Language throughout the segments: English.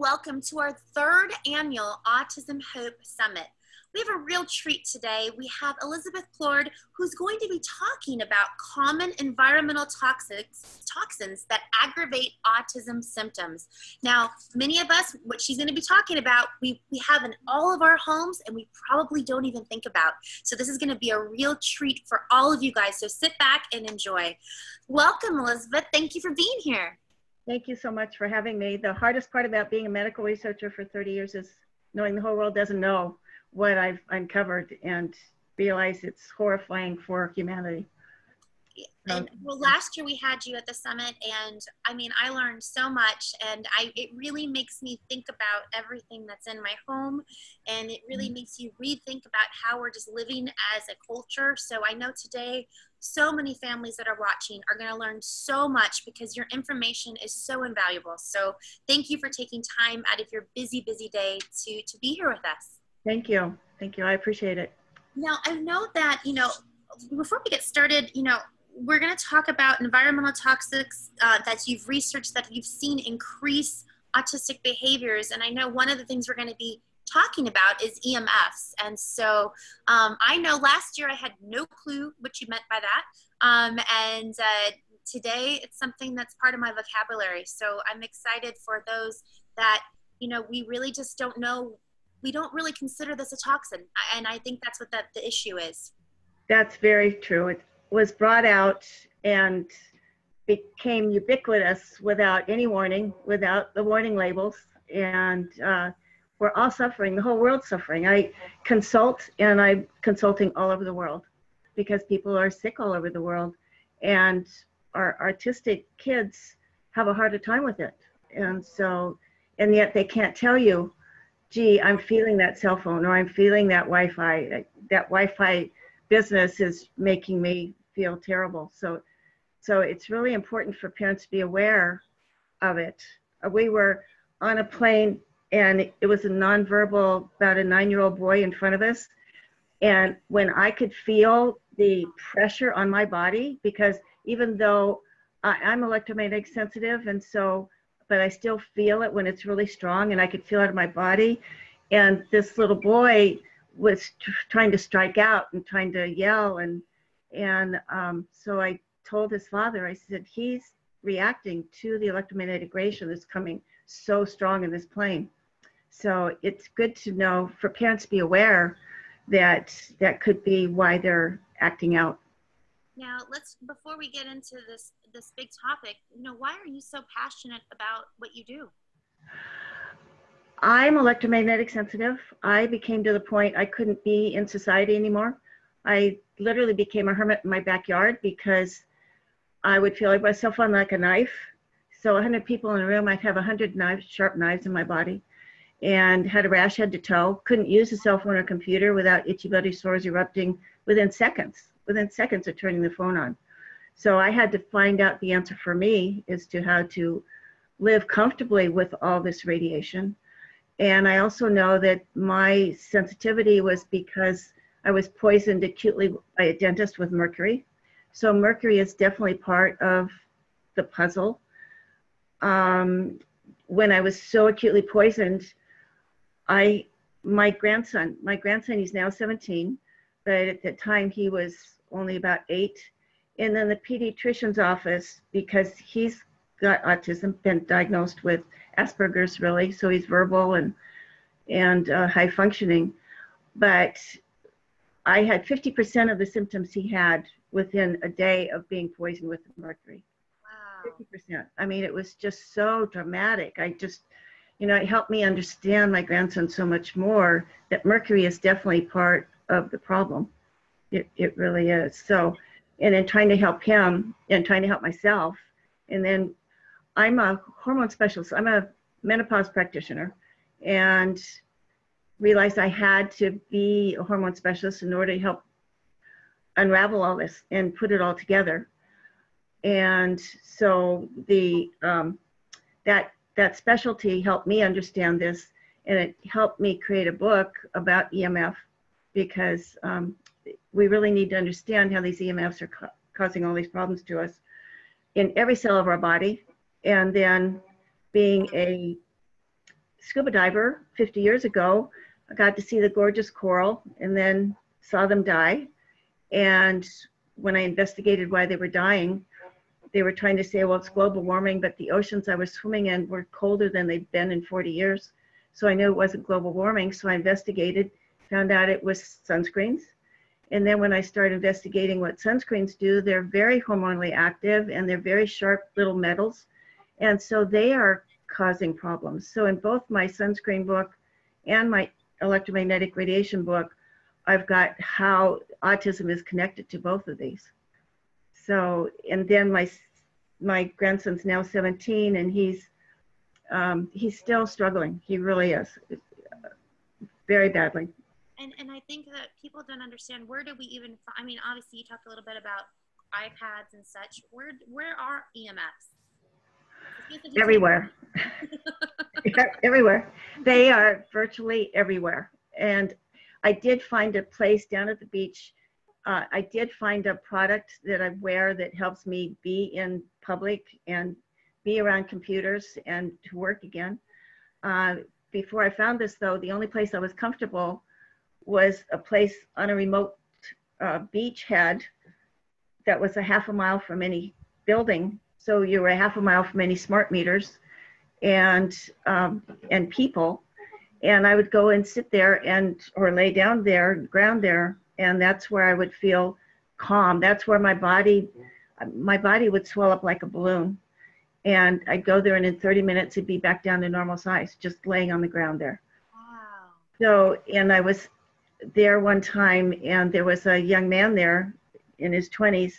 welcome to our third annual Autism Hope Summit. We have a real treat today. We have ElizabethPlourde, who's going to be talking about common environmental toxins that aggravate autism symptoms. Now, many of us, what she's going to be talking about, we have in all of our homes and we probably don't even think about. So this is going to be a real treat for all of you guys. So sit back and enjoy. Welcome, Elizabeth. Thank you for being here. Thank you so much for having me. The hardest part about being a medical researcher for 30 years is knowing the whole world doesn't know what I've uncovered and realize it's horrifying for humanity. And well, last year we had you at the summit, and I mean, I learned so much, and it really makes me think about everything that's in my home, and it really makes you rethink about how we're just living as a culture. So I know today so many families that are watching are going to learn so much because your information is so invaluable. So thank you for taking time out of your busy day to be here with us. Thank you. Thank you. I appreciate it. Now, I know that, before we get started, we're going to talk about environmental toxics that you've researched, that you've seen increase autistic behaviors. And I know one of the things we're going to be talking about is EMFs. And so I know last year I had no clue what you meant by that. Today it's something that's part of my vocabulary. So I'm excited for those that, we really just don't know. We don't really consider this a toxin. And I think that's what the issue is. That's very true. It was brought out and became ubiquitous without any warning, without the warning labels. And we're all suffering, the whole world's suffering. I consult, and I'm consulting all over the world because people are sick all over the world. And our artistic kids have a harder time with it. And yet they can't tell you, gee, I'm feeling that cell phone, or I'm feeling that Wi-Fi. That Wi-Fi business is making me feel terrible. So it's really important for parents to be aware of it. We were on a plane, and it was a nonverbal, about a 9-year-old boy in front of us. And when I could feel the pressure on my body, because even though I'm electromagnetic sensitive, but I still feel it when it's really strong, and I could feel it in my body. And this little boy was trying to strike out and trying to yell. So I told his father, I said, he's reacting to the electromagnetic radiation that's coming so strong in this plane. So it's good to know, for parents to be aware that could be why they're acting out. Now, before we get into this big topic, why are you so passionate about what you do? I'm electromagnetic sensitive. I became to the point I couldn't be in society anymore. I literally became a hermit in my backyard because I would feel myself on like a knife. So 100 people in a room, I'd have 100 sharp knives in my body, and had a rash head to toe. Couldn't use a cell phone or computer without itchy bloody sores erupting within seconds of turning the phone on. So I had to find out the answer for me as to how to live comfortably with all this radiation. And I also know that my sensitivity was because I was poisoned acutely by a dentist with mercury. So mercury is definitely part of the puzzle. When I was so acutely poisoned, my grandson, he's now 17, but at the time he was only about 8. And then the pediatrician's office, because he's got autism, been diagnosed with Asperger's really, so he's verbal and high functioning. But I had 50% of the symptoms he had within a day of being poisoned with mercury. Wow. 50%. I mean, it was just so dramatic. It helped me understand my grandson so much more, that mercury is definitely part of the problem. It really is. So, and in trying to help him and trying to help myself. And then I'm a hormone specialist. I'm a menopause practitioner, and realized I had to be a hormone specialist in order to help unravel all this and put it all together. And so that specialty helped me understand this, and it helped me create a book about EMF, because we really need to understand how these EMFs are causing all these problems to us in every cell of our body. And then being a scuba diver 50 years ago. I got to see the gorgeous coral and then saw them die. And when I investigated why they were dying, they were trying to say, well, it's global warming, but the oceans I was swimming in were colder than they've been in 40 years. So I knew it wasn't global warming. So I investigated, found out it was sunscreens. And then when I started investigating what sunscreens do, they're very hormonally active and they're very sharp little metals. And so they are causing problems. So in both my sunscreen book and my electromagnetic radiation book, I've got how autism is connected to both of these. So, and then my grandson's now 17 and he's still struggling. He really is, very badly. And I think that people don't understand, where do we even, I mean, obviously you talked a little bit about iPads and such. Where are EMFs? Everywhere. Everywhere. They are virtually everywhere. And I did find a place down at the beach. I did find a product that I wear that helps me be in public and be around computers and to work again. Before I found this, though, the only place I was comfortable was a place on a remote beachhead that was a half a mile from any building. So you were a half a mile from any smart meters and people. And I would go and sit there or lay down there, ground there, and that's where I would feel calm. That's where my body would swell up like a balloon. And I'd go there and in 30 minutes, it'd be back down to normal size, just laying on the ground there. Wow. So, and I was there one time and there was a young man there in his 20s.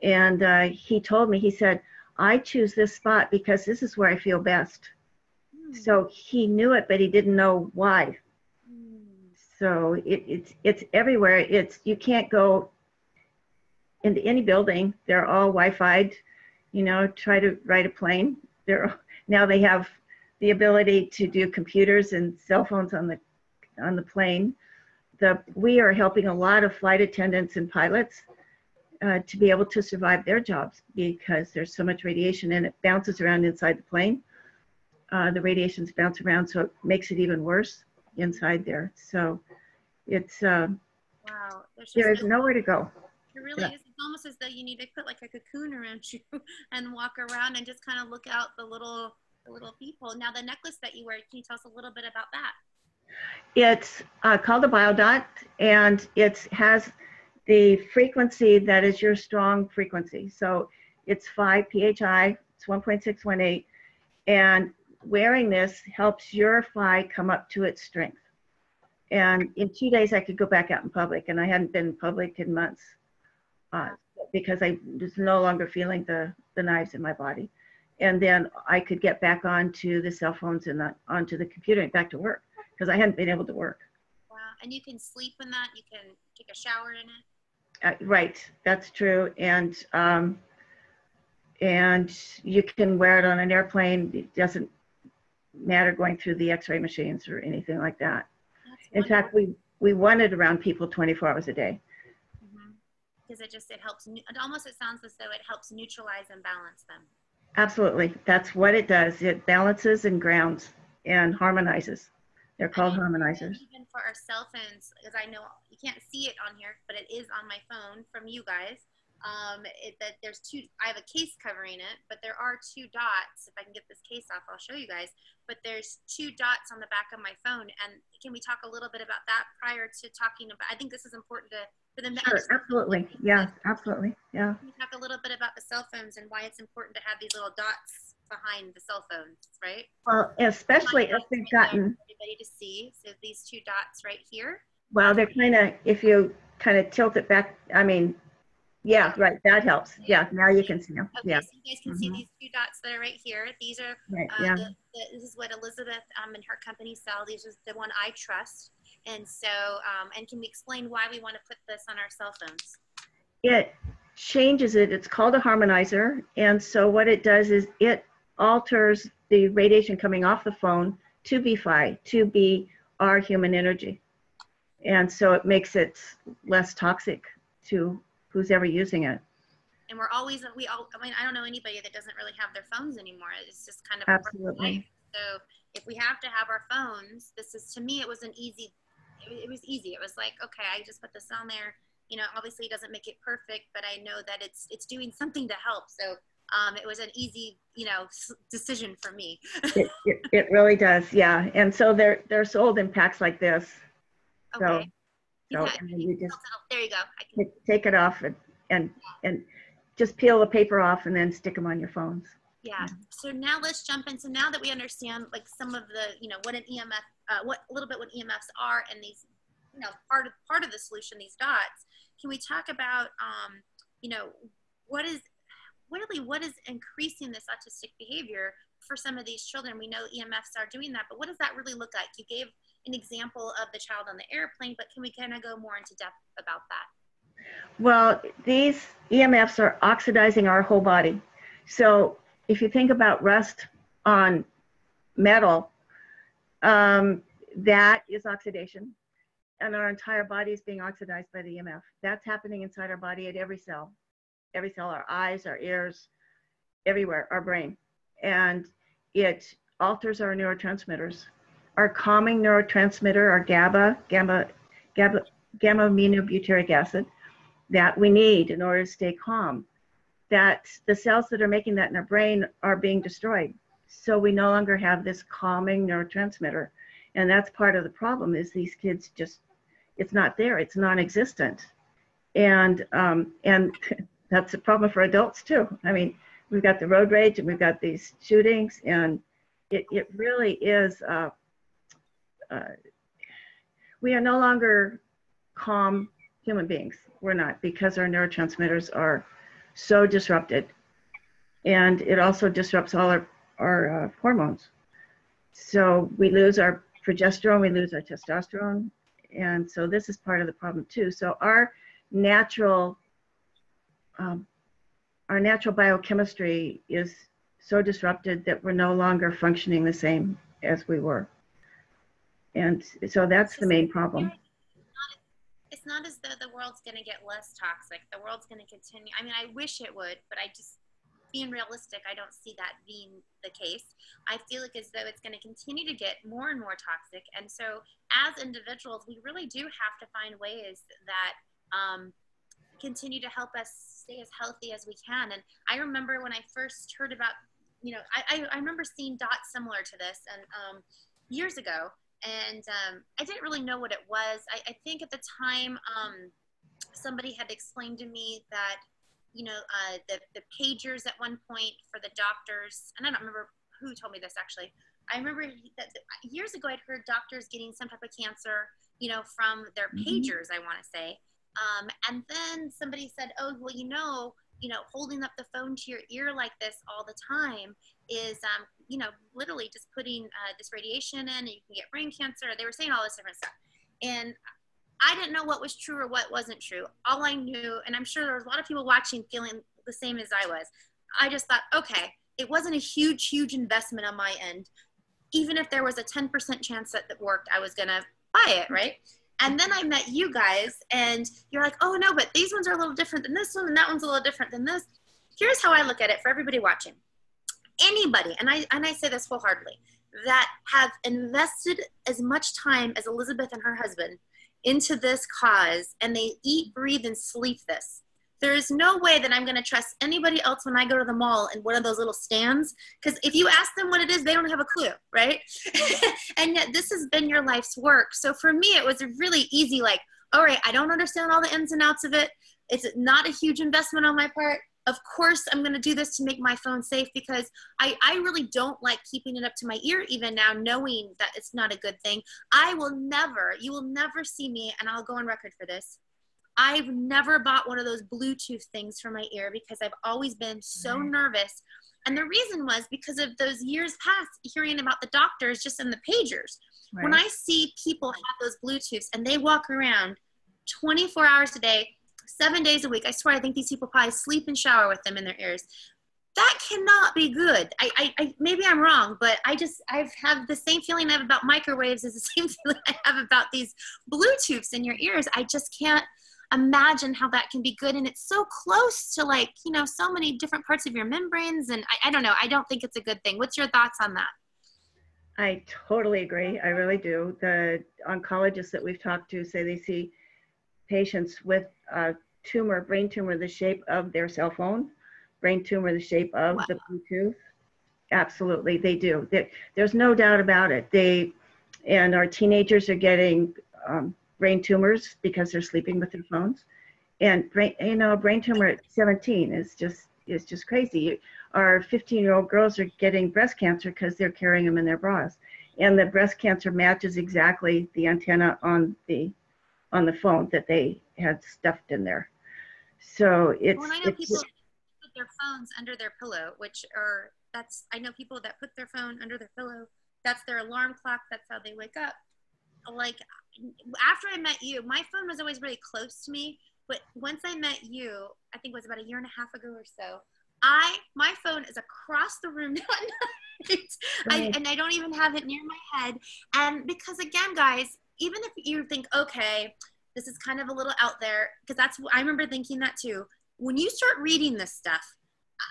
And he told me, he said, I choose this spot because this is where I feel best. So he knew it, but he didn't know why. So it's everywhere. You can't go into any building. They're all Wi-Fi'd, try to ride a plane. Now they have the ability to do computers and cell phones on the plane. We are helping a lot of flight attendants and pilots to be able to survive their jobs because there's so much radiation and it bounces around inside the plane. The radiations bounce around, so it makes it even worse inside there. So it's wow. There is nowhere to go. It really is. It's almost as though you need to put like a cocoon around you and walk around and just kind of look out the little people. Now the necklace that you wear, can you tell us a little bit about that? It's called a biodot, and it has the frequency that is your strong frequency. So it's 5 phi, it's 1.618, and wearing this helps your phi come up to its strength. And in 2 days, I could go back out in public, and I hadn't been in public in months because I was no longer feeling the knives in my body. And then I could get back onto the cell phones and onto the computer and back to work because I hadn't been able to work. Wow. And you can sleep in that? You can take a shower in it? Right, that's true. And you can wear it on an airplane. It doesn't matter going through the x-ray machines or anything like that. In fact, we want it around people 24 hours a day. Because it helps, it sounds as though it helps neutralize and balance them. Absolutely, that's what it does. It balances and grounds and harmonizes. They're called harmonizers. Even for our cell phones, because I know you can't see it on here, but it is on my phone from you guys. That there's I have a case covering it, but there are 2 dots. If I can get this case off, I'll show you guys. But there's 2 dots on the back of my phone. And can we talk a little bit about that prior to talking about, I think this is important for them to understand. Absolutely. Yeah, absolutely. Yeah. Can we talk a little bit about the cell phones and why it's important to have these little dots behind the cell phones, right? Well, especially if they've gotten everybody to see. So these 2 dots right here. Well, they're kind of, if you kind of tilt it back, I mean, yeah, right. That helps. Yeah, now you can see them. Okay, yeah. so you guys can see these 2 dots that are right here. These are, right, this is what Elizabeth and her company sell. These are the one I trust. And so, and can we explain why we want to put this on our cell phones? It changes it. It's called a harmonizer. And so what it does is it alters the radiation coming off the phone to be phi, to be our human energy. And so it makes it less toxic to who's ever using it. And I mean, I don't know anybody that doesn't really have their phones anymore. It's just kind of absolutely. So if we have to have our phones, to me, it was easy. It was like, okay, I just put this on there. You know, obviously it doesn't make it perfect, but I know that it's doing something to help. So it was an easy, you know, decision for me. It really does, yeah. And so they're sold in packs like this. Okay. So and then you just there you go. I can take it off and just peel the paper off and then stick them on your phones. Yeah. So now let's jump in. So now that we understand like some of the, you know, what an EMF, what EMFs are, and these, you know, part of the solution, these dots. Can we talk about, you know, what is increasing this autistic behavior for some of these children? We know EMFs are doing that, but what does that really look like? You gave an example of the child on the airplane, but can we kind of go more into depth about that? Well, these EMFs are oxidizing our whole body. So if you think about rust on metal, that is oxidation. And our entire body is being oxidized by the EMF. That's happening inside our body at every cell, our eyes, our ears, everywhere, our brain. And it alters our neurotransmitters. Our calming neurotransmitter, our gamma aminobutyric acid, that we need in order to stay calm, that the cells that are making that in our brain are being destroyed. So we no longer have this calming neurotransmitter. And that's part of the problem, is these kids just, it's not there, it's non-existent. And that's a problem for adults too. I mean, we've got the road rage and we've got these shootings, and it really is, we are no longer calm human beings. We're not, because our neurotransmitters are so disrupted. And it also disrupts all our hormones. So we lose our progesterone, we lose our testosterone. And so this is part of the problem too. So our natural biochemistry is so disrupted that we're no longer functioning the same as we were. And so that's the main problem. It's not as though the world's going to get less toxic. The world's going to continue. I mean, I wish it would, but being realistic, I don't see that being the case. I feel like as though it's going to continue to get more and more toxic. And so as individuals, we really do have to find ways that continue to help us stay as healthy as we can. And I remember when I first heard about, you know, I remember seeing dots similar to this and years ago. And I didn't really know what it was. I think at the time, somebody had explained to me that, you know, the pagers at one point for the doctors, and I don't remember who told me this actually. I remember that years ago I'd heard doctors getting some type of cancer, you know, from their pagers, I want to say. And then somebody said, oh, well, you know, holding up the phone to your ear like this all the time is, you know, literally just putting this radiation in, and you can get brain cancer. They were saying all this different stuff. And I didn't know what was true or what wasn't true. All I knew, and I'm sure there was a lot of people watching feeling the same as I was, I just thought, okay, it wasn't a huge, huge investment on my end. Even if there was a 10% chance that it worked, I was going to buy it, right? And then I met you guys, and you're like, oh, no, but these ones are a little different than this one, and that one's a little different than this. Here's how I look at it for everybody watching. Anybody, and I say this wholeheartedly, that have invested as much time as Elizabeth and her husband into this cause, and they eat, breathe, and sleep this. There is no way that I'm going to trust anybody else when I go to the mall in one of those little stands, because if you ask them what it is, they don't have a clue, right? And yet this has been your life's work. So for me, it was really easy, like, all right, I don't understand all the ins and outs of it. It's not a huge investment on my part. Of course, I'm going to do this to make my phone safe, because I really don't like keeping it up to my ear even now, knowing that it's not a good thing. You will never see me, and I'll go on record for this. I've never bought one of those Bluetooth things for my ear, because I've always been so nervous. And the reason was because of those years past hearing about the doctors just in the pagers. Right. When I see people have those Bluetooths and they walk around 24 hours a day, 7 days a week, I swear I think these people probably sleep and shower with them in their ears. That cannot be good. I maybe I'm wrong, but I've had the same feeling I have about microwaves as the same feeling I have about these Bluetooths in your ears. I just can't imagine how that can be good. And it's so close to, like, you know, so many different parts of your membranes. And I don't know. I don't think it's a good thing. What's your thoughts on that? I totally agree. I really do. The oncologists that we've talked to say they see patients with a tumor, brain tumor, the shape of their cell phone, brain tumor, the shape of Wow. the Bluetooth. Absolutely, they do. There's no doubt about it. And our teenagers are getting brain tumors because they're sleeping with their phones. And brain tumor at 17 is just crazy. Our 15-year-old girls are getting breast cancer because they're carrying them in their bras, and the breast cancer matches exactly the antenna on the phone that they had stuffed in there. So Well, and I know people put their phones under their pillow, I know people that put their phone under their pillow. That's their alarm clock. That's how they wake up. Like, after I met you, my phone was always really close to me. But once I met you, I think it was about a year and a half ago or so, my phone is across the room at night. And I don't even have it near my head. And because, again, guys, even if you think, okay, this is kind of a little out there, because I remember thinking that too. When you start reading this stuff,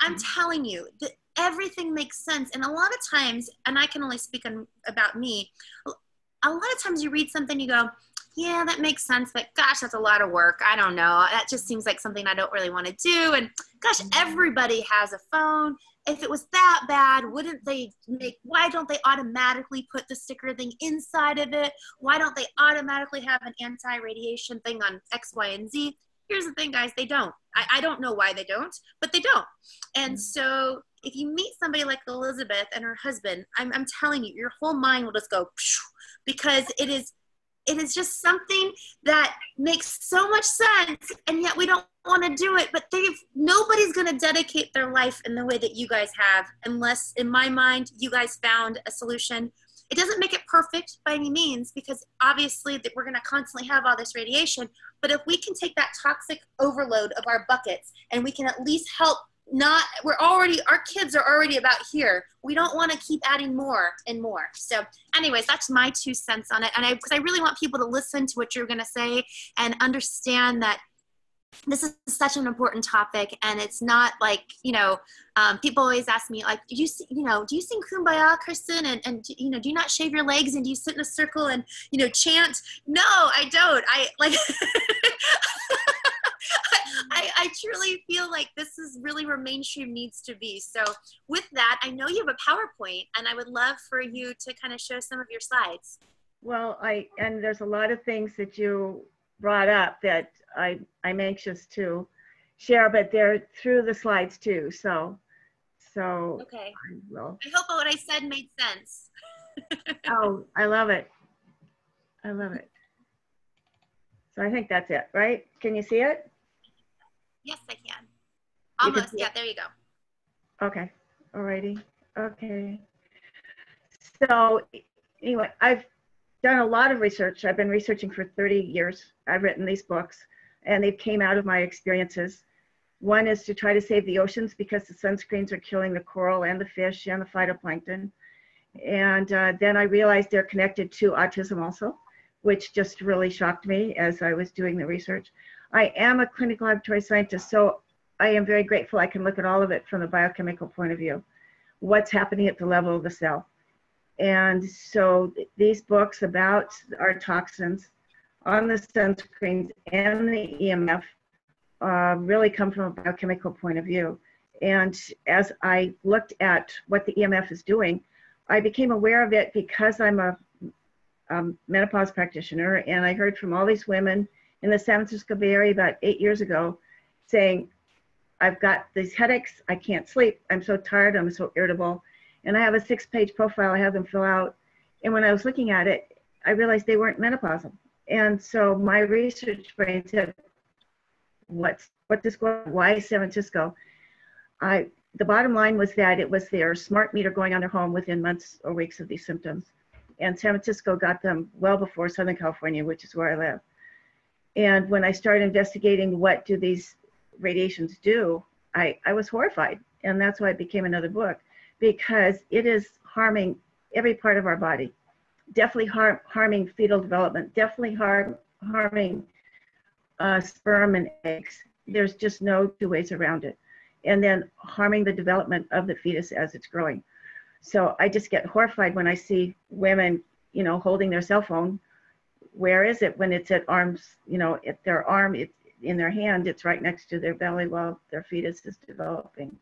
I'm telling you that everything makes sense. And a lot of times, and I can only speak about me, a lot of times you read something, you go, yeah, that makes sense, but gosh, that's a lot of work. I don't know. That just seems like something I don't really want to do. And gosh, everybody has a phone. If it was that bad, why don't they automatically put the sticker thing inside of it? Why don't they automatically have an anti-radiation thing on X, Y, and Z? Here's the thing, guys, they don't. I don't know why they don't, but they don't. And so if you meet somebody like Elizabeth and her husband, I'm telling you, your whole mind will just go, because it is just something that makes so much sense, and yet we don't want to do it. But nobody's going to dedicate their life in the way that you guys have, unless, in my mind, you guys found a solution. It doesn't make it perfect by any means, because obviously that we're going to constantly have all this radiation. But if we can take that toxic overload of our buckets and we can at least help, our kids are already about here. We don't want to keep adding more and more. So anyways, that's my 2 cents on it. And because I really want people to listen to what you're going to say and understand that this is such an important topic. And it's not like, people always ask me, like, do you sing Kumbaya, Kristen? And do you not shave your legs, and do you sit in a circle and, chant? No, I don't. I truly feel like this is really where mainstream needs to be. So with that, I know you have a PowerPoint, and I would love for you to kind of show some of your slides. Well, and there's a lot of things that you brought up that I'm anxious to share, but they're through the slides too. So okay. I hope what I said made sense. Oh, I love it. I love it. So I think that's it, right? Can you see it? Yes, I can. Almost. Yeah, there you go. Okay. Alrighty. Okay. So anyway, I've done a lot of research. I've been researching for 30 years. I've written these books, and they came out of my experiences. One is to try to save the oceans, because the sunscreens are killing the coral and the fish and the phytoplankton. And then I realized they're connected to autism also, which just really shocked me as I was doing the research. I am a clinical laboratory scientist, so I am very grateful I can look at all of it from the biochemical point of view. What's happening at the level of the cell. And so these books about our toxins on the sunscreens and the EMF really come from a biochemical point of view. And as I looked at what the EMF is doing, I became aware of it because I'm a menopause practitioner, and I heard from all these women in the San Francisco Bay Area about 8 years ago saying, I've got these headaches, I can't sleep, I'm so tired, I'm so irritable. And I have a 6-page profile I have them fill out. And when I was looking at it, I realized they weren't menopausal. And so my research brain said, why San Francisco? The bottom line was that it was their smart meter going on their home within months or weeks of these symptoms. And San Francisco got them well before Southern California, which is where I live. And when I started investigating what do these radiations do, I was horrified. And that's why it became another book, because it is harming every part of our body. Definitely harming fetal development, definitely harming sperm and eggs. There's just no 2 ways around it. And then harming the development of the fetus as it's growing. So I just get horrified when I see women, holding their cell phone. Where is it when it's at arms, at their arm, it's in their hand, it's right next to their belly while their fetus is developing.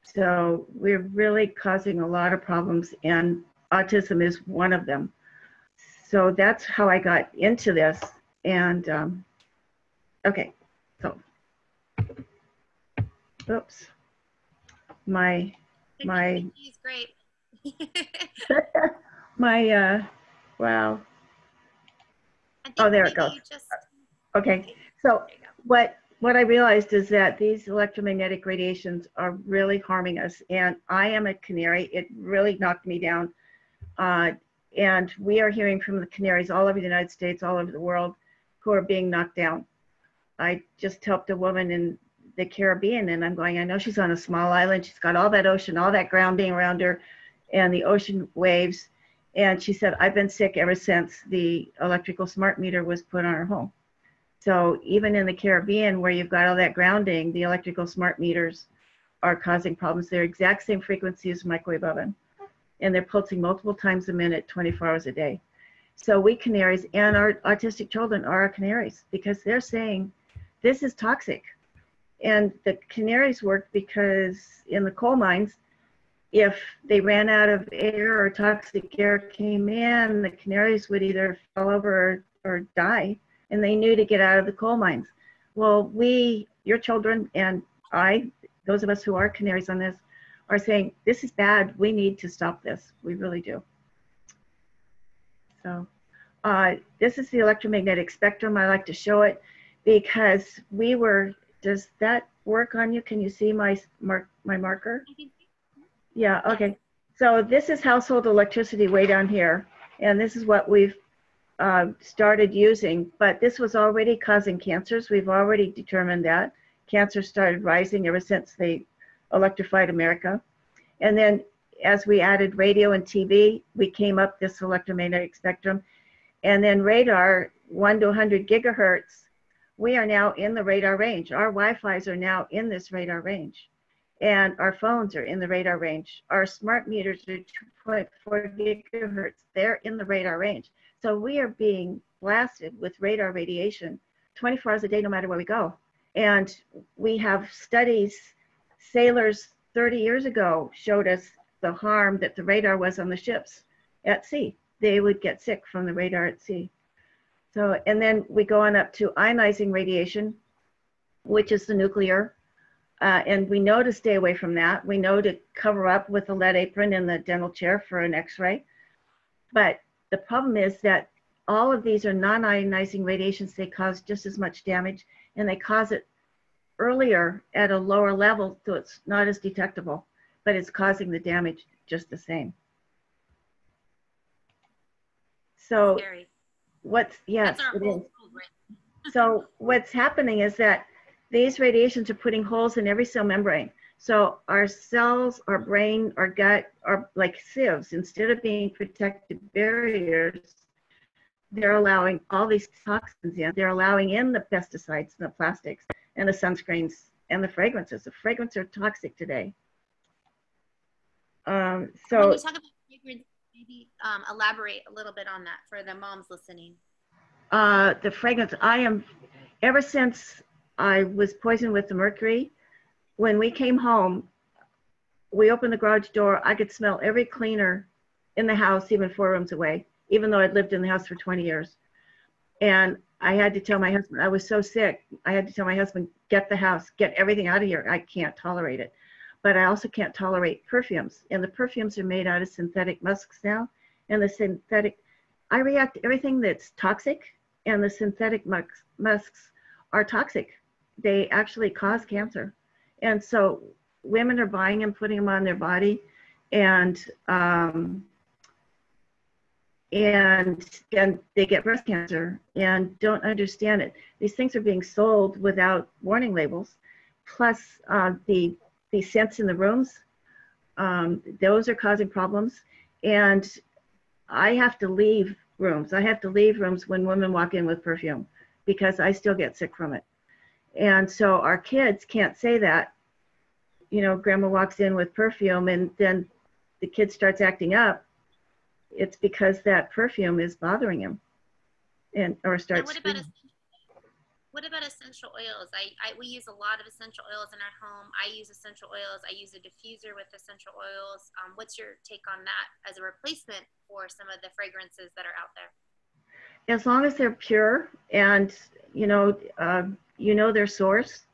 So we're really causing a lot of problems, and autism is one of them. So that's how I got into this. And okay, so, oops, my He's great. wow. Oh, there it goes. Okay, so what I realized is that these electromagnetic radiations are really harming us, and I am a canary. It really knocked me down. And we are hearing from the canaries all over the United States, all over the world, who are being knocked down. I just helped a woman in the Caribbean, and I'm going, I know she's on a small island. She's got all that ocean, all that ground being around her, and the ocean waves. And she said, I've been sick ever since the electrical smart meter was put on her home. So even in the Caribbean, where you've got all that grounding, the electrical smart meters are causing problems. They're exact same frequency as a microwave oven, and they're pulsing multiple times a minute, 24 hours a day. So we canaries and our autistic children are our canaries, because they're saying this is toxic. And the canaries work because in the coal mines, if they ran out of air or toxic air came in, the canaries would either fall over or die, and they knew to get out of the coal mines. Well, your children and I, those of us who are canaries on this, are saying, this is bad, we need to stop this, we really do. So this is the electromagnetic spectrum. I like to show it because does that work on you? Can you see my marker? Yeah, okay. So this is household electricity way down here, and this is what we've started using, but this was already causing cancers. We've already determined that. Cancer started rising ever since they electrified America. And then as we added radio and TV, we came up this electromagnetic spectrum. And then radar, 1 to 100 gigahertz, we are now in the radar range. Our Wi-Fi's are now in this radar range. And our phones are in the radar range. Our smart meters are 2.4 gigahertz. They're in the radar range. So we are being blasted with radar radiation 24 hours a day, no matter where we go. And we have studies, sailors 30 years ago showed us the harm that the radar was on the ships at sea. They would get sick from the radar at sea. So, and then we go on up to ionizing radiation, which is the nuclear. And we know to stay away from that. We know to cover up with a lead apron in the dental chair for an x-ray. But the problem is that all of these are non-ionizing radiations. They cause just as much damage, and they cause it earlier at a lower level, so it's not as detectable, but it's causing the damage just the same. So Scary. Yes, it is. So what's happening is that these radiations are putting holes in every cell membrane. So our cells, our brain, our gut are like sieves. Instead of being protective barriers, they're allowing all these toxins in. They're allowing in the pesticides and the plastics and the sunscreens and the fragrances. The fragrances are toxic today. When you talk about fragrance, maybe elaborate a little bit on that for the moms listening. The fragrance, ever since I was poisoned with the mercury, when we came home, we opened the garage door, I could smell every cleaner in the house, even 4 rooms away, even though I'd lived in the house for 20 years. And I had to tell my husband, I was so sick, I had to tell my husband, get the house, get everything out of here. I can't tolerate it. But I also can't tolerate perfumes. And the perfumes are made out of synthetic musks now. And I react to everything that's toxic, and the synthetic musks are toxic. They actually cause cancer. And so women are buying them, putting them on their body, and then they get breast cancer and don't understand it. These things are being sold without warning labels, plus the scents in the rooms, those are causing problems. And I have to leave rooms. I have to leave rooms when women walk in with perfume, because I still get sick from it. And so our kids can't say that, grandma walks in with perfume, and then the kid starts acting up, it's because that perfume is bothering him, or Now, starts screaming. what about essential oils? We use a lot of essential oils in our home. I use essential oils. I use a diffuser with essential oils. What's your take on that as a replacement for some of the fragrances that are out there? As long as they're pure and their source.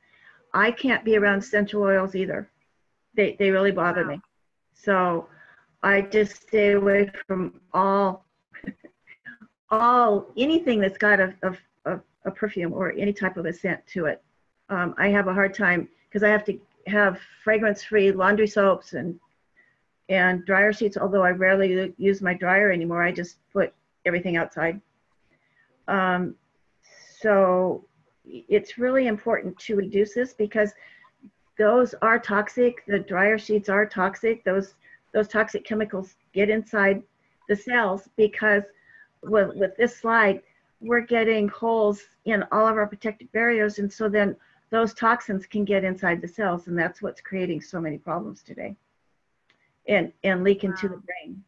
I can't be around essential oils either. They really bother me. So I just stay away from anything that's got a perfume or any type of a scent to it. I have a hard time because I have to have fragrance-free laundry soaps and dryer sheets, although I rarely use my dryer anymore. I just put everything outside. So it's really important to reduce this because those are toxic. The dryer sheets are toxic. Those toxic chemicals get inside the cells because with this slide, we're getting holes in all of our protective barriers. And so then those toxins can get inside the cells. And that's what's creating so many problems today and leak into the brain.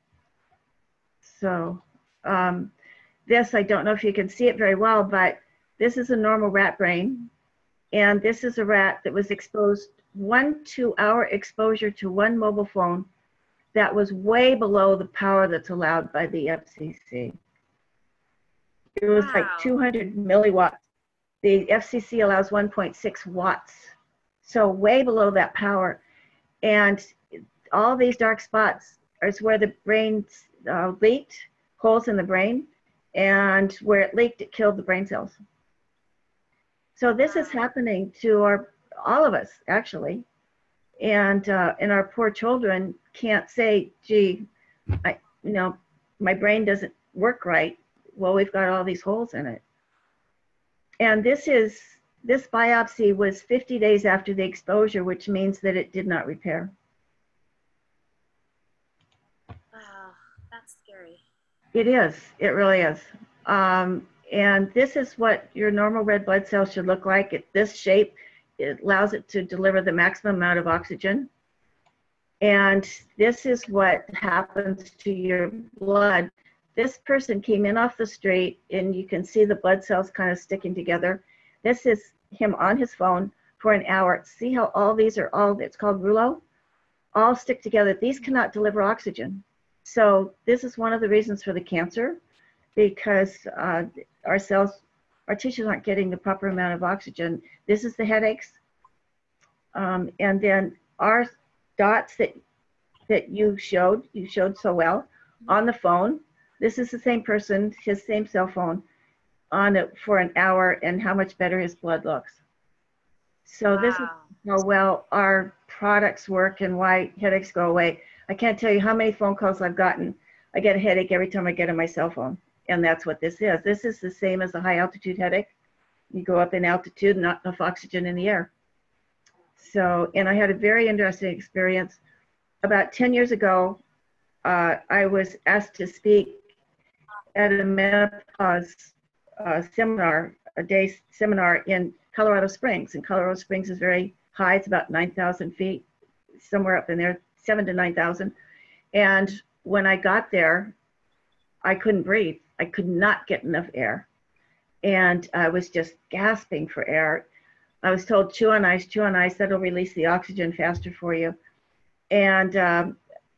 So this, I don't know if you can see it very well, but this is a normal rat brain. And this is a rat that was exposed 1 2-hour exposure to one mobile phone that was way below the power that's allowed by the FCC. It was like 200 milliwatts. The FCC allows 1.6 watts. So way below that power. And all these dark spots is where the brain leaked, holes in the brain. And where it leaked, it killed the brain cells. So this is happening to all of us, actually. And our poor children can't say, gee, my brain doesn't work right. Well, we've got all these holes in it. And this biopsy was 50 days after the exposure, which means that it did not repair. Wow, that's scary. It is. It really is. And this is what your normal red blood cell should look like. This shape, it allows it to deliver the maximum amount of oxygen. And this is what happens to your blood. This person came in off the street, and you can see the blood cells kind of sticking together. This is him on his phone for an hour. See how all these are it's called rouleau, all stick together. These cannot deliver oxygen. So this is one of the reasons for the cancer, because our tissues aren't getting the proper amount of oxygen. This is the headaches. And then our dots that you showed so well on the phone. This is the same person, his same cell phone, on it for an hour, and how much better his blood looks. So this is how well our products work and why headaches go away. I can't tell you how many phone calls I've gotten. I get a headache every time I get on my cell phone. And that's what this is. This is the same as a high altitude headache. You go up in altitude, not enough oxygen in the air. So, and I had a very interesting experience. About 10 years ago, I was asked to speak at a menopause seminar, a day seminar in Colorado Springs. And Colorado Springs is very high. It's about 9,000 feet, somewhere up in there, 7,000 to 9,000. And when I got there, I couldn't breathe. I could not get enough air. And I was just gasping for air. I was told, chew on ice, that'll release the oxygen faster for you. And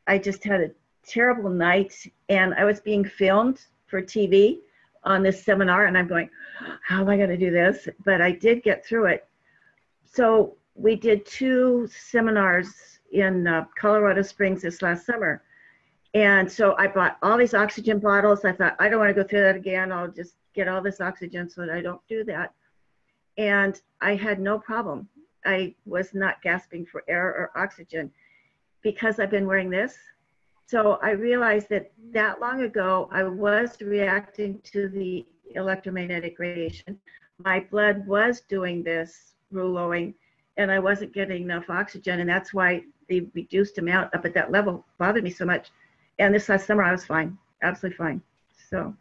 I just had a terrible night, and I was being filmed for TV on this seminar, and I'm going, how am I going to do this? But I did get through it. So we did 2 seminars in Colorado Springs this last summer. And so I bought all these oxygen bottles. I thought, I don't want to go through that again. I'll just get all this oxygen so that I don't do that. And I had no problem. I was not gasping for air or oxygen because I've been wearing this. So I realized that long ago, I was reacting to the electromagnetic radiation. My blood was doing this rouleauing, and I wasn't getting enough oxygen. And that's why the reduced amount up at that level bothered me so much. And this last summer, I was fine, absolutely fine. So.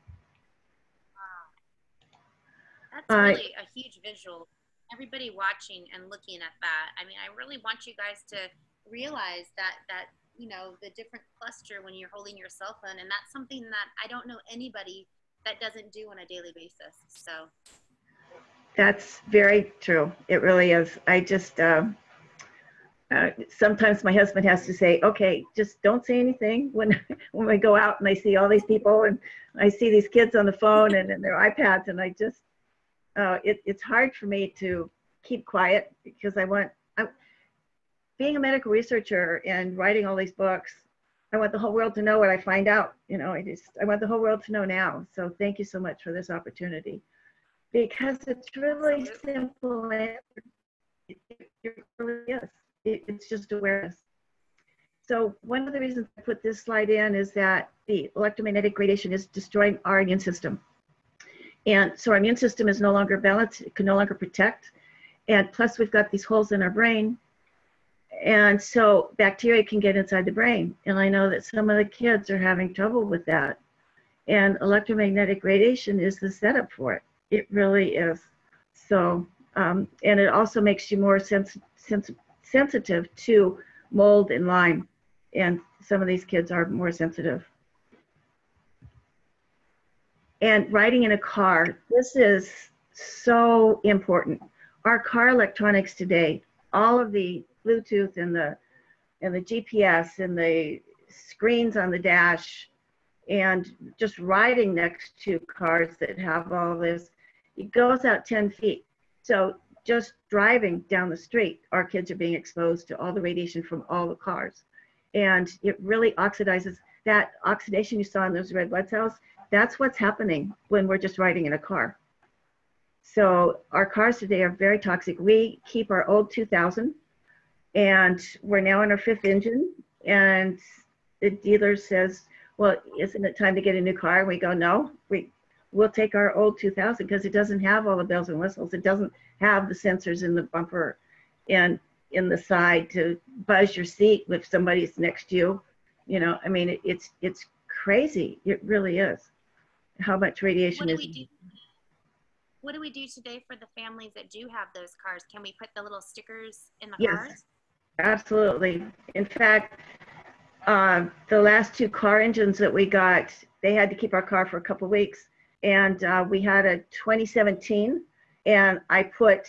That's really a huge visual. Everybody watching and looking at that. I mean, I really want you guys to realize that you know, the different cluster when you're holding your cell phone. And that's something that I don't know anybody that doesn't do on a daily basis. So That's very true. It really is. I just, sometimes my husband has to say, okay, just don't say anything when when we go out and I see all these people and I see these kids on the phone and their iPads, and I just, it's hard for me to keep quiet because being a medical researcher and writing all these books, I want the whole world to know what I find out. You know, I want the whole world to know now. So thank you so much for this opportunity, because it's really simple. It really is. It's just awareness. So one of the reasons I put this slide in is that the electromagnetic radiation is destroying our immune system. And so our immune system is no longer balanced, it can no longer protect. And plus we've got these holes in our brain. And so bacteria can get inside the brain. And I know that some of the kids are having trouble with that. And electromagnetic radiation is the setup for it. It really is. So, and it also makes you more sensitive to mold and Lyme. And some of these kids are more sensitive. And riding in a car, this is so important. Our car electronics today, all of the Bluetooth and the GPS and the screens on the dash, and just riding next to cars that have all this, it goes out 10 feet. So just driving down the street, our kids are being exposed to all the radiation from all the cars. And it really oxidizes. That oxidation you saw in those red blood cells, that's what's happening when we're just riding in a car. So our cars today are very toxic. We keep our old 2000, and we're now in our 5th engine, and the dealer says, well, isn't it time to get a new car? And we go, no, we'll take our old 2000 because it doesn't have all the bells and whistles. It doesn't have the sensors in the bumper and in the side to buzz your seat if somebody's next to you. You know, I mean, it's crazy. It really is how much radiation is. What do we do today for the families that do have those cars? Can we put the little stickers in the cars? Yes, absolutely. In fact, the last 2 car engines that we got, they had to keep our car for a couple of weeks. And we had a 2017, and I put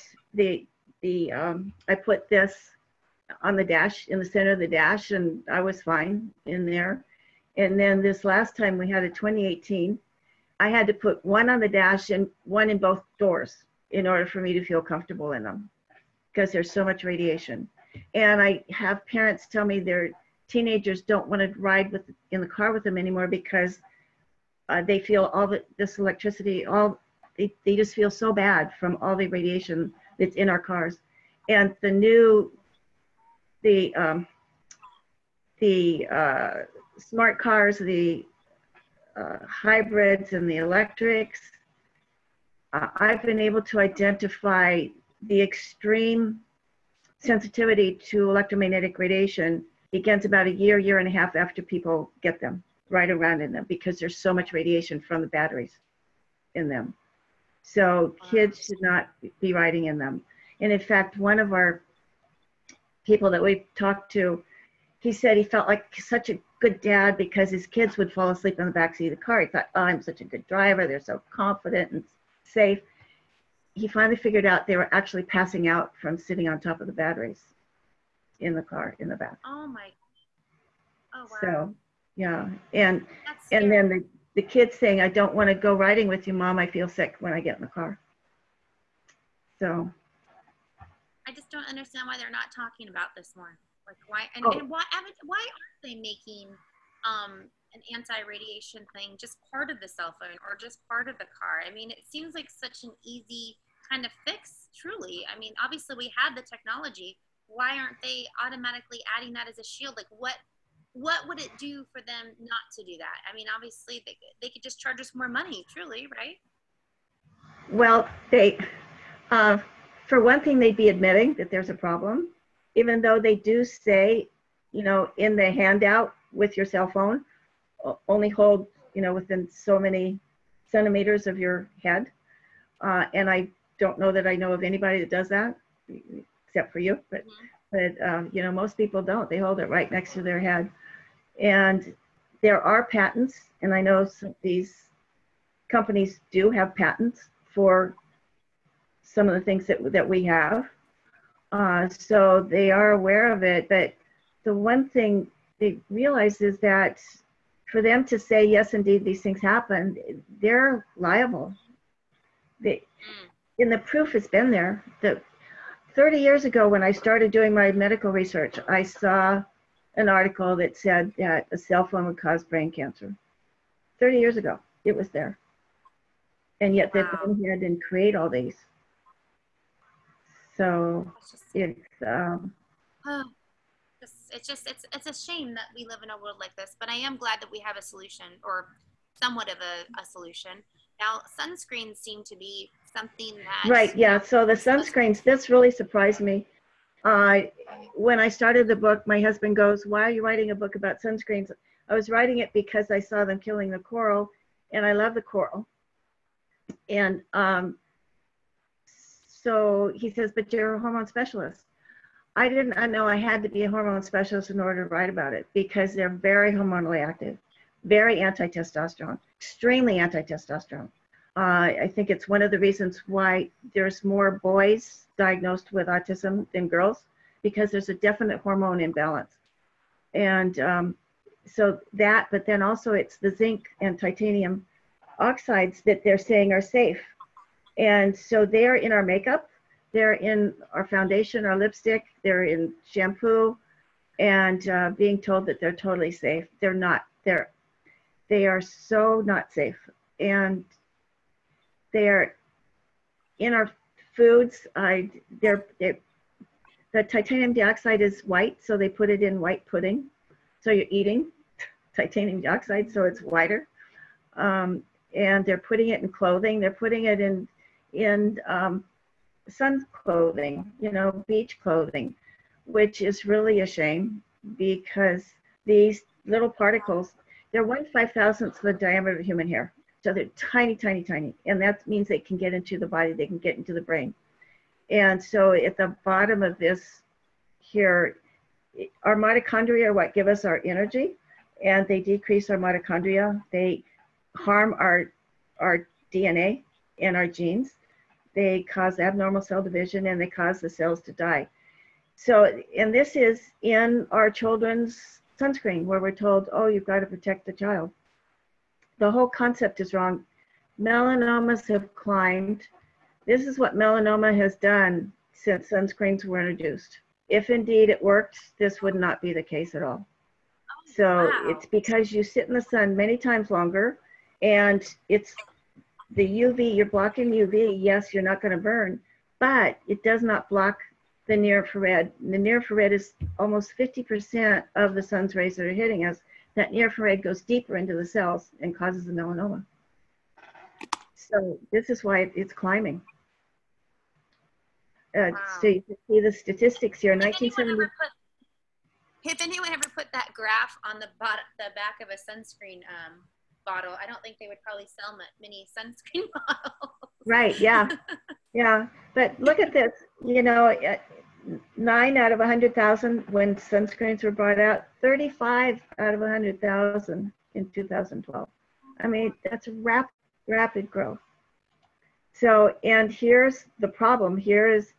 I put this on the dash, in the center of the dash, and I was fine in there. And then this last time we had a 2018, I had to put one on the dash and one in both doors in order for me to feel comfortable in them, because there's so much radiation. And I have parents tell me their teenagers don't want to ride in the car with them anymore because they feel all this electricity, they just feel so bad from all the radiation that's in our cars. And the smart cars, the hybrids and the electrics, I've been able to identify the extreme sensitivity to electromagnetic radiation begins about a year and a half after people get them, right around in them, because there's so much radiation from the batteries in them. So kids should not be riding in them. And in fact, one of our people that we've talked to, he said he felt like such a good dad because his kids would fall asleep in the backseat of the car. He thought, oh, I'm such a good driver. They're so confident and safe. He finally figured out they were actually passing out from sitting on top of the batteries in the car, in the back. Oh my. Oh wow. So, yeah. And then the kids saying, I don't want to go riding with you, Mom. I feel sick when I get in the car. So. I just don't understand why they're not talking about this more. Like why, and why aren't they making an anti-radiation thing just part of the cell phone or just part of the car? I mean, it seems like such an easy kind of fix, truly. I mean, obviously we have the technology. Why aren't they automatically adding that as a shield? Like what would it do for them not to do that? I mean, obviously they could just charge us more money, truly, right? Well, for one thing, they'd be admitting that there's a problem, even though they do say, you know, in the handout with your cell phone, only hold, you know, within so many centimeters of your head. And I don't know that I know of anybody that does that, except for you. But but you know, most people don't. They hold it right next to their head. And there are patents, and I know these companies do have patents for some of the things that we have. So they are aware of it. But the one thing they realize is that for them to say, yes, indeed, these things happen, they're liable. And the proof has been there. 30 years ago, when I started doing my medical research, I saw an article that said that a cell phone would cause brain cancer. 30 years ago, it was there. And yet they've gone ahead and create all these. So it's it's a shame that we live in a world like this, but I am glad that we have a solution, or somewhat of a solution. Now, sunscreens seem to be something that... Right, yeah, so the sunscreens, this really surprised me. When I started the book, my husband goes, why are you writing a book about sunscreens? I was writing it because I saw them killing the coral, and I love the coral. And so he says, but you're a hormone specialist. I didn't know I had to be a hormone specialist in order to write about it, because they're very hormonally active, very anti-testosterone, extremely anti-testosterone. I think it's one of the reasons why there's more boys diagnosed with autism than girls, because there's a definite hormone imbalance. And so that, but then also it's the zinc and titanium oxides that they're saying are safe. And so they're in our makeup, they're in our foundation, our lipstick, they're in shampoo, and being told that they're totally safe. They're not. They are so not safe. And they're in our foods. The titanium dioxide is white, so they put it in white pudding. So you're eating titanium dioxide, so it's whiter. And they're putting it in clothing. They're putting it in sun clothing, you know, beach clothing, which is really a shame, because these little particles, they're 1/5000th of the diameter of human hair. So they're tiny, tiny, tiny. And that means they can get into the body, they can get into the brain. And so at the bottom of this here, our mitochondria are what give us our energy, and they decrease our mitochondria. They harm our DNA and our genes. They cause abnormal cell division, and they cause the cells to die. So, and this is in our children's sunscreen, where we're told, oh, you've got to protect the child. The whole concept is wrong. Melanomas have climbed. This is what melanoma has done since sunscreens were introduced. If indeed it worked, this would not be the case at all. So it's because you sit in the sun many times longer, and it's the UV, you're blocking UV. Yes, you're not going to burn, but it does not block the near infrared. The near infrared is almost 50% of the sun's rays that are hitting us. That near infrared goes deeper into the cells and causes the melanoma. So this is why it's climbing. So you can see the statistics here. 1970. If anyone ever put that graph on the back of a sunscreen bottle, I don't think they would probably sell many sunscreen bottles. Right, yeah. Yeah, but look at this, you know, 9 out of 100,000 when sunscreens were brought out, 35 out of 100,000 in 2012. I mean, that's rapid growth. So, and here's the problem. Here is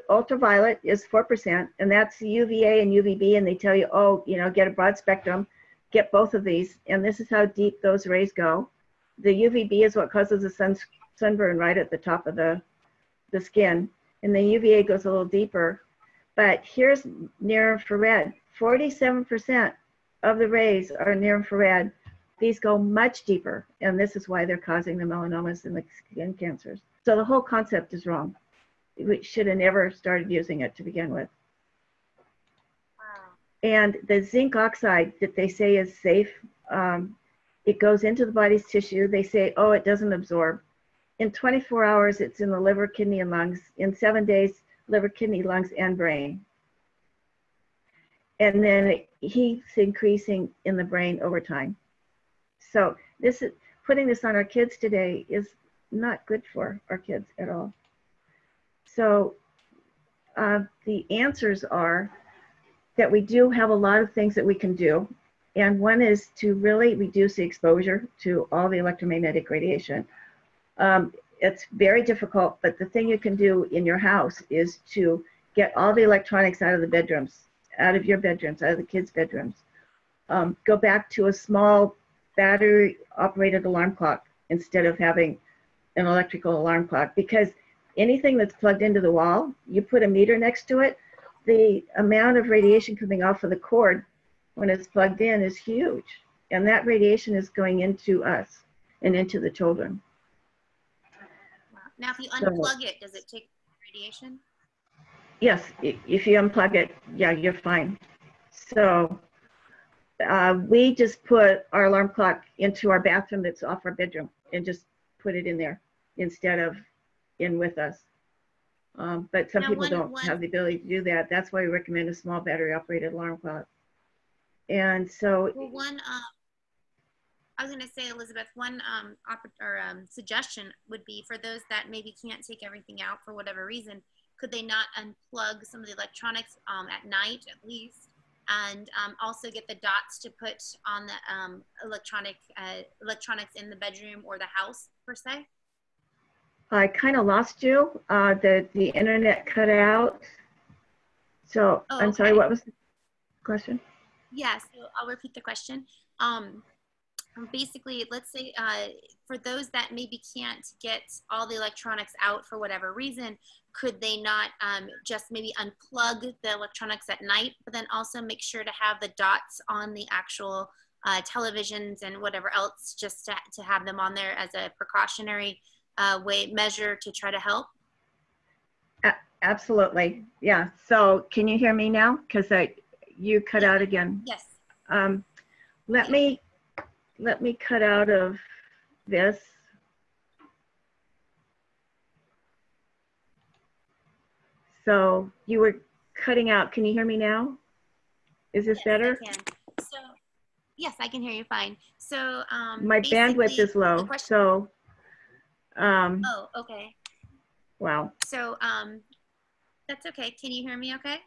ultraviolet is 4%, and that's UVA and UVB, and they tell you, oh, you know, get a broad spectrum, get both of these, and this is how deep those rays go. The UVB is what causes the sunburn right at the top of the skin, and the UVA goes a little deeper. But here's near infrared. 47% of the rays are near infrared. These go much deeper, and this is why they're causing the melanomas and the skin cancers. So the whole concept is wrong. We should have never started using it to begin with. And the zinc oxide that they say is safe, it goes into the body's tissue. They say, oh, it doesn't absorb. In 24 hours, it's in the liver, kidney, and lungs. In 7 days, liver, kidney, lungs, and brain. And then it keeps increasing in the brain over time. So this is, putting this on our kids today is not good for our kids at all. So the answers are that we do have a lot of things that we can do. And one is to really reduce the exposure to all the electromagnetic radiation. It's very difficult, but the thing you can do in your house is to get all the electronics out of the bedrooms, out of your bedrooms, out of the kids' bedrooms. Go back to a small battery-operated alarm clock instead of having an electrical alarm clock, because anything that's plugged into the wall, you put a meter next to it, the amount of radiation coming off of the cord when it's plugged in is huge. And that radiation is going into us and into the children. Wow. Now, if you unplug it, does it take radiation? Yes, if you unplug it, yeah, you're fine. So we just put our alarm clock into our bathroom that's off our bedroom and just put it in there instead of in with us. But some people don't have the ability to do that. That's why we recommend a small battery operated alarm clock. And so, well, I was going to say, Elizabeth, one suggestion would be for those that maybe can't take everything out for whatever reason, could they not unplug some of the electronics at night at least, and also get the dots to put on the electronics in the bedroom or the house per se? I kind of lost you. The internet cut out. So I'm sorry, what was the question? Yeah, so I'll repeat the question. Basically, let's say for those that maybe can't get all the electronics out for whatever reason, could they not just maybe unplug the electronics at night, but then also make sure to have the dots on the actual televisions and whatever else, just to have them on there as a precautionary measure to try to help? Absolutely, yeah. So can you hear me now? Because you cut out again. Yes. Let me cut out of this. So you were cutting out. Can you hear me now? Is this better? I can. So, yes, I can hear you fine. So my bandwidth is low. So. Oh, okay. Wow. So that's okay. Can you hear me okay?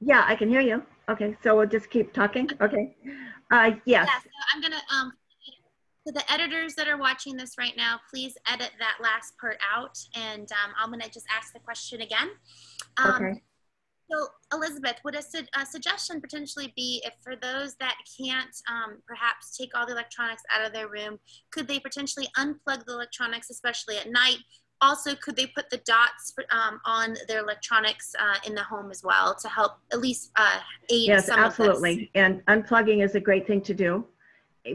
Yeah, I can hear you. Okay, so we'll just keep talking. Okay. Yes. Yeah, so I'm gonna so the editors that are watching this right now, please edit that last part out, and I'm gonna just ask the question again. Okay. So Elizabeth, would a suggestion potentially be, if for those that can't perhaps take all the electronics out of their room, could they potentially unplug the electronics, especially at night? Also, could they put the dots on their electronics in the home as well to help at least aid some of this? Yes, absolutely. And unplugging is a great thing to do.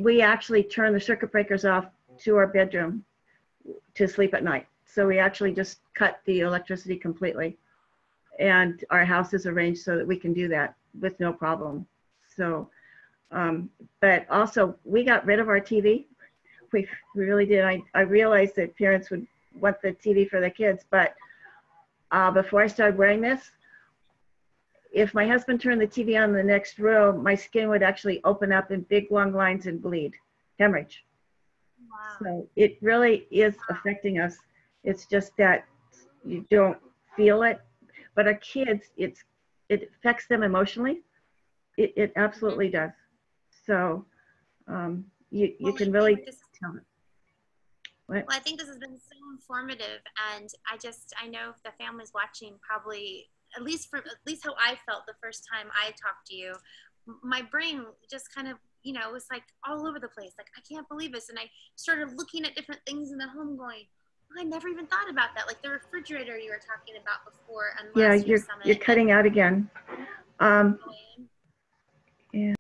We actually turn the circuit breakers off to our bedroom to sleep at night. So we actually just cut the electricity completely. And our house is arranged so that we can do that with no problem. So, but also we got rid of our TV. We really did. I realized that parents would want the TV for their kids, but before I started wearing this, if my husband turned the TV on in the next room, my skin would actually open up in big long lines and bleed, hemorrhage. Wow. So it really is affecting us. It's just that you don't feel it. But our kids, it affects them emotionally. It absolutely does. So you can really tell it. Well, I think this has been so informative, and I know if the family's watching, probably at least how I felt the first time I talked to you, my brain just kind of, was like all over the place. Like, I can't believe this, and I started looking at different things in the home, going, I never even thought about that. Like the refrigerator you were talking about before. And yeah, you're cutting out again. Yeah.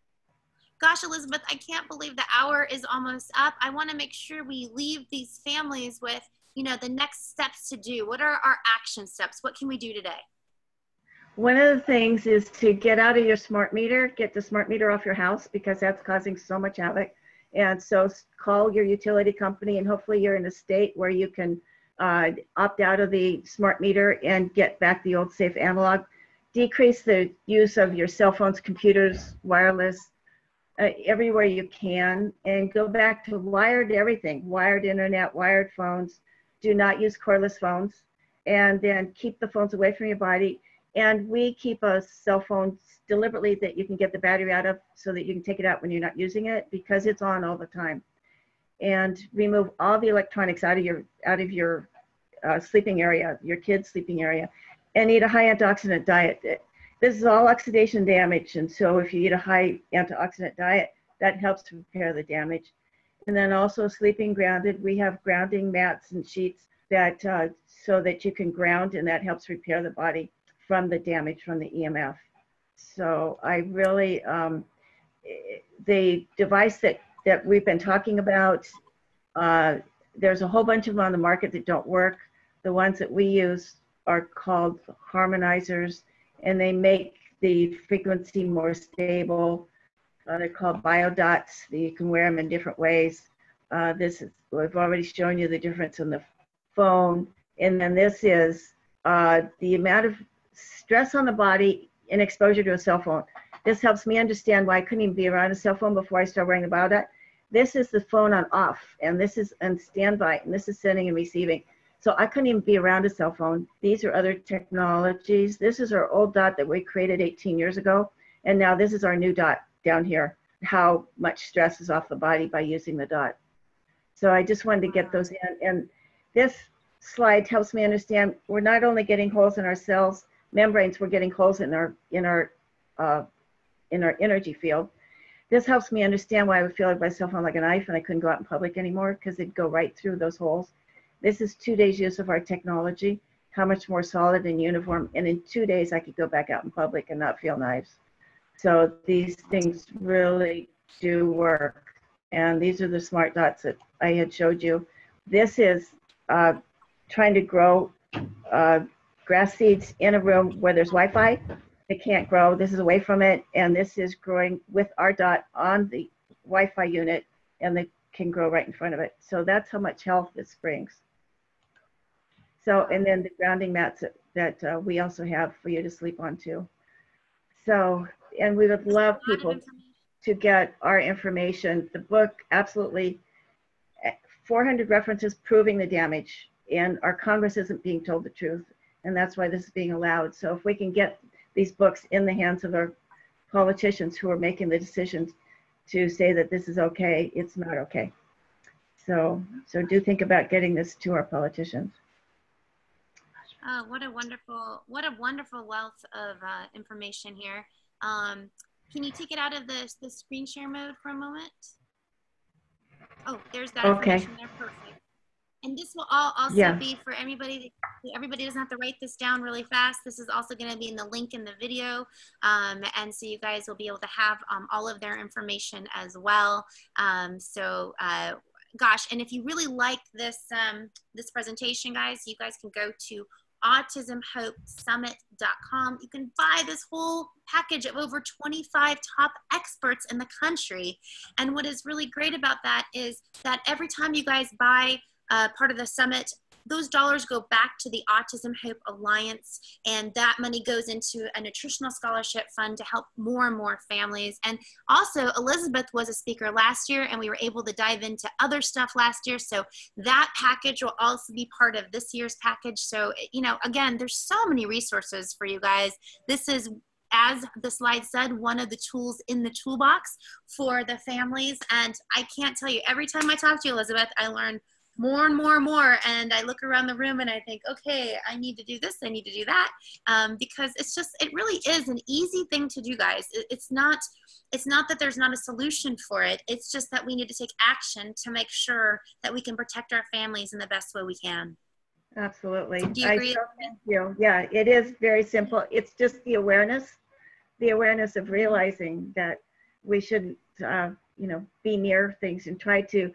Gosh, Elizabeth, I can't believe the hour is almost up. I want to make sure we leave these families with, the next steps to do. What are our action steps? What can we do today? One of the things is to get out of your smart meter, get the smart meter off your house, because that's causing so much havoc. And so call your utility company, and hopefully you're in a state where you can opt out of the smart meter and get back the old safe analog. Decrease the use of your cell phones, computers, wireless, everywhere you can, and go back to wired everything, wired internet, wired phones. Do not use cordless phones, and then keep the phones away from your body. And we keep a cell phone deliberately that you can get the battery out of so that you can take it out when you're not using it, because it's on all the time. And remove all the electronics out of your sleeping area, your kids' sleeping area, and eat a high antioxidant diet. This is all oxidation damage, and so if you eat a high antioxidant diet, that helps to repair the damage. And then also sleeping grounded. We have grounding mats and sheets that so that you can ground, and that helps repair the body from the damage from the EMF. So I really, the device that we've been talking about, there's a whole bunch of them on the market that don't work. The ones that we use are called harmonizers, and they make the frequency more stable. They're called biodots. You can wear them in different ways. We've already shown you the difference in the phone. And then this is the amount of stress on the body in exposure to a cell phone. This helps me understand why I couldn't even be around a cell phone before I started wearing the biodot. This is the phone on off, and this is on standby, and this is sending and receiving. So I couldn't even be around a cell phone. These are other technologies. This is our old dot that we created 18 years ago. And now this is our new dot down here, how much stress is off the body by using the dot. So I just wanted to get those in. And this slide helps me understand we're not only getting holes in our cells, membranes, we're getting holes in our energy field. This helps me understand why I would feel like my cell phone like a knife and I couldn't go out in public anymore, because it'd go right through those holes. This is 2 days use of our technology, how much more solid and uniform. And in 2 days, I could go back out in public and not feel knives. So these things really do work. And these are the smart dots that I had showed you. This is trying to grow grass seeds in a room where there's Wi-Fi. They can't grow. This is away from it. And this is growing with our dot on the Wi-Fi unit, and they can grow right in front of it. So that's how much health this brings. So, and then the grounding mats that we also have for you to sleep on too. So, and we would love people to get our information. The book, absolutely, 400 references proving the damage, and our Congress isn't being told the truth, and that's why this is being allowed. So if we can get these books in the hands of our politicians who are making the decisions to say that this is okay, it's not okay. So do think about getting this to our politicians. Oh, what a wonderful wealth of information here. Can you take it out of the screen share mode for a moment? Oh, there's that information there, perfect. And this will also be for everybody. Everybody doesn't have to write this down really fast. This is also going to be in the link in the video. And so you guys will be able to have all of their information as well. Gosh, and if you really like this, this presentation, guys, you guys can go to autismhopesummit.com. You can buy this whole package of over 25 top experts in the country. And what is really great about that is that every time you guys buy part of the summit, those dollars go back to the Autism Hope Alliance, and that money goes into a nutritional scholarship fund to help more and more families. And also, Elizabeth was a speaker last year, and we were able to dive into other stuff last year. So that package will also be part of this year's package. So, you know, again, there's so many resources for you guys. This is, as the slide said, one of the tools in the toolbox for the families. And I can't tell you, every time I talk to you, Elizabeth, I learn more and more and more, and I look around the room and I think, okay, I need to do this, I need to do that, because it's just, it really is an easy thing to do, guys. It's not that there's not a solution for it, it's just that we need to take action to make sure that we can protect our families in the best way we can. Absolutely. Do you agree? Thank you. Yeah, it is very simple. It's just the awareness of realizing that we shouldn't, you know, be near things and try to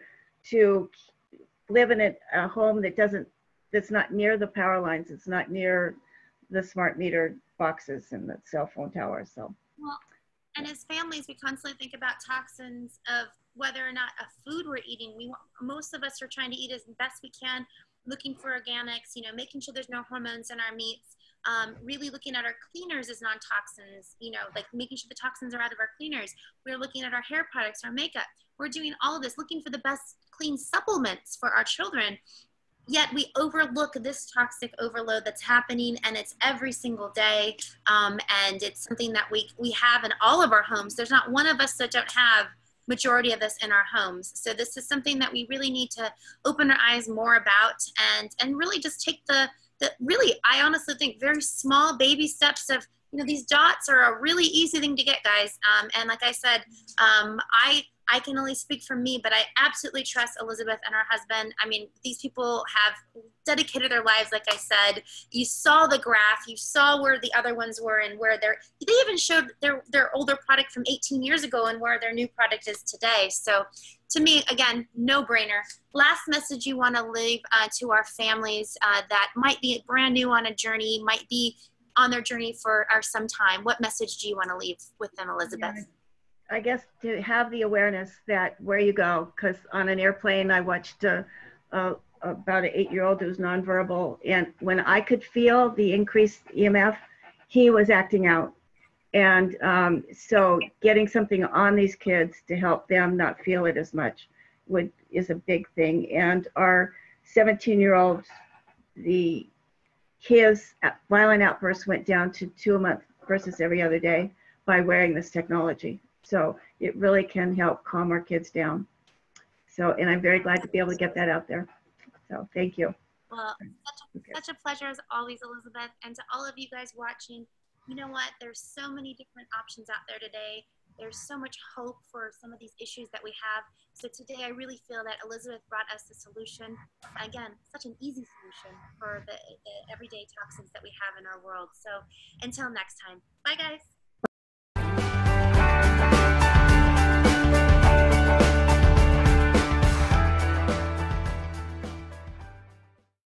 live in a home that's not near the power lines. It's not near the smart meter boxes and the cell phone towers. So, well, and as families, we constantly think about toxins of whether or not a food we're eating. Most of us are trying to eat as best we can, looking for organics, you know, making sure there's no hormones in our meats, really looking at our cleaners as non-toxins, you know, like making sure the toxins are out of our cleaners. We're looking at our hair products, our makeup. We're doing all of this, looking for the best clean supplements for our children. yet we overlook this toxic overload that's happening, and it's every single day. And it's something that we have in all of our homes. There's not one of us that don't have majority of this in our homes. So this is something that we really need to open our eyes more about, and really just take the really, I honestly think, very small baby steps of, these dots are a really easy thing to get, guys. And like I said, I can only speak for me, but I absolutely trust Elizabeth and her husband. I mean, these people have dedicated their lives, like I said. You saw the graph, you saw where the other ones were, and where they even showed their older product from 18 years ago and where their new product is today. So to me, again, no brainer. Last message you want to leave to our families that might be brand new on a journey, might be on their journey for some time. What message do you want to leave with them, Elizabeth? Yeah, I guess to have the awareness that where you go, because on an airplane, I watched about an 8-year-old who's nonverbal, and when I could feel the increased EMF, he was acting out. And so getting something on these kids to help them not feel it as much is a big thing. And our 17-year-old, his violent outbursts went down to 2 a month versus every other day by wearing this technology. So it really can help calm our kids down. So, and I'm very glad to be able to get that out there. So thank you. Well, such a pleasure as always, Elizabeth. And to all of you guys watching, you know what? There's so many different options out there today. There's so much hope for some of these issues that we have. So today I really feel that Elizabeth brought us the solution. Again, such an easy solution for the everyday toxins that we have in our world. So until next time, bye guys.